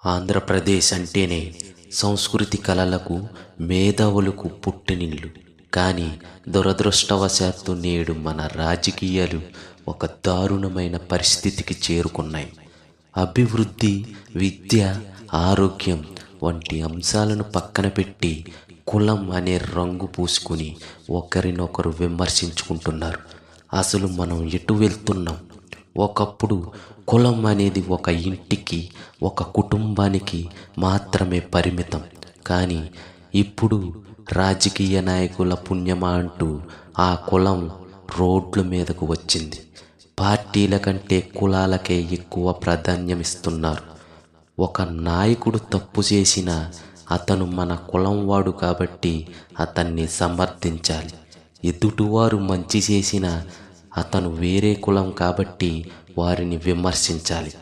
ఆంధ్రప్రదేశ్ అంటేనే సంస్కృతి కళలకు మేధావులకు పుట్టినిల్లు. కానీ దురదృష్టవశాత్తు నేడు మన రాజకీయాలు ఒక దారుణమైన పరిస్థితికి చేరుకున్నాయి. అభివృద్ధి, విద్య, ఆరోగ్యం వంటి అంశాలను పక్కన పెట్టి కులం అనే రంగు పూసుకుని ఒకరినొకరు విమర్శించుకుంటున్నారు. అసలు మనం ఎటు వెళ్తున్నాం? ఒకప్పుడు కులం అనేది ఒక ఇంటికి, ఒక కుటుంబానికి మాత్రమే పరిమితం. కానీ ఇప్పుడు రాజకీయ నాయకుల పుణ్యమా అంటూ ఆ కులం రోడ్ల మీదకు వచ్చింది. పార్టీల కంటే కులాలకే ఎక్కువ ప్రాధాన్యం ఇస్తున్నారు. ఒక నాయకుడు తప్పు చేసినా అతను మన కులం వాడు కాబట్టి అతన్ని సమర్థించాలి. ఎదుటివారు మంచి చేసినా అతను వేరే కులం కాబట్టి వారిని విమర్శించాలి.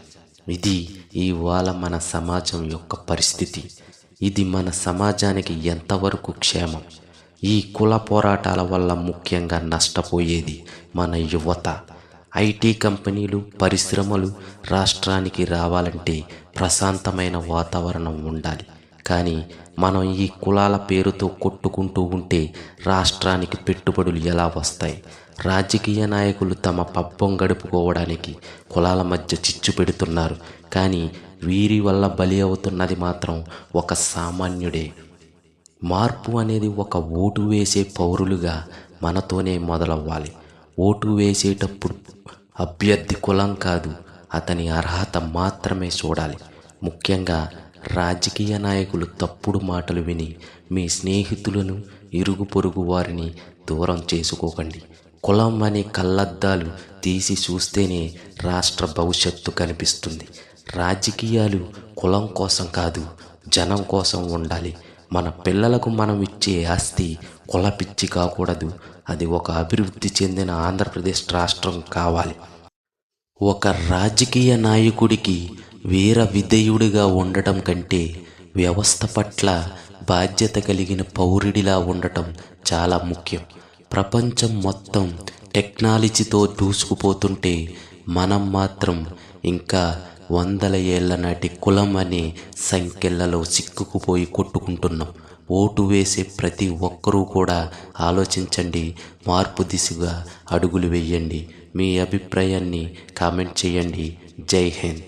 ఇది ఇవాళ మన సమాజం యొక్క పరిస్థితి. ఇది మన సమాజానికి ఎంతవరకు క్షేమం? ఈ కుల పోరాటాల వల్ల ముఖ్యంగా నష్టపోయేది మన యువత. ఐటీ కంపెనీలు, పరిశ్రమలు రాష్ట్రానికి రావాలంటే ప్రశాంతమైన వాతావరణం ఉండాలి. కానీ మనం ఈ కులాల పేరుతో కొట్టుకుంటూ ఉంటే రాష్ట్రానికి పెట్టుబడులు ఎలా వస్తాయి? రాజకీయ నాయకులు తమ పబ్బం గడుపుకోవడానికి కులాల మధ్య చిచ్చు పెడుతున్నారు. కానీ వీరి వల్ల బలి అవుతున్నది మాత్రం ఒక సామాన్యుడే. మార్పు అనేది ఒక ఓటు వేసే పౌరులుగా మనతోనే మొదలవ్వాలి. ఓటు వేసేటప్పుడు అభ్యర్థి కులం కాదు, అతని అర్హత మాత్రమే చూడాలి. ముఖ్యంగా రాజకీయ నాయకులు తప్పుడు మాటలు విని మీ స్నేహితులను, ఇరుగు పొరుగు వారిని దూరం చేసుకోకండి. కులం అనే కళ్ళద్దాలు తీసి చూస్తేనే రాష్ట్ర భవిష్యత్తు కనిపిస్తుంది. రాజకీయాలు కులం కోసం కాదు, జనం కోసం ఉండాలి. మన పిల్లలకు మనం ఇచ్చే ఆస్తి కుల పిచ్చి కాకూడదు. అది ఒక అభివృద్ధి చెందిన ఆంధ్రప్రదేశ్ రాష్ట్రం కావాలి. ఒక రాజకీయ నాయకుడికి వీర విధేయుడిగా ఉండటం కంటే వ్యవస్థ పట్ల బాధ్యత కలిగిన పౌరుడిలా ఉండటం చాలా ముఖ్యం. ప్రపంచం మొత్తం టెక్నాలజీతో దూసుకుపోతుంటే మనం మాత్రం ఇంకా వందల ఏళ్ల నాటి కులం అనే సంఖ్యలలో సిక్కుకుపోయి కొట్టుకుంటున్నాం. ఓటు వేసే ప్రతి ఒక్కరూ కూడా ఆలోచించండి, మార్పు దిశగా అడుగులు వేయండి. మీ అభిప్రాయాన్ని కామెంట్ చేయండి. జై హింద్.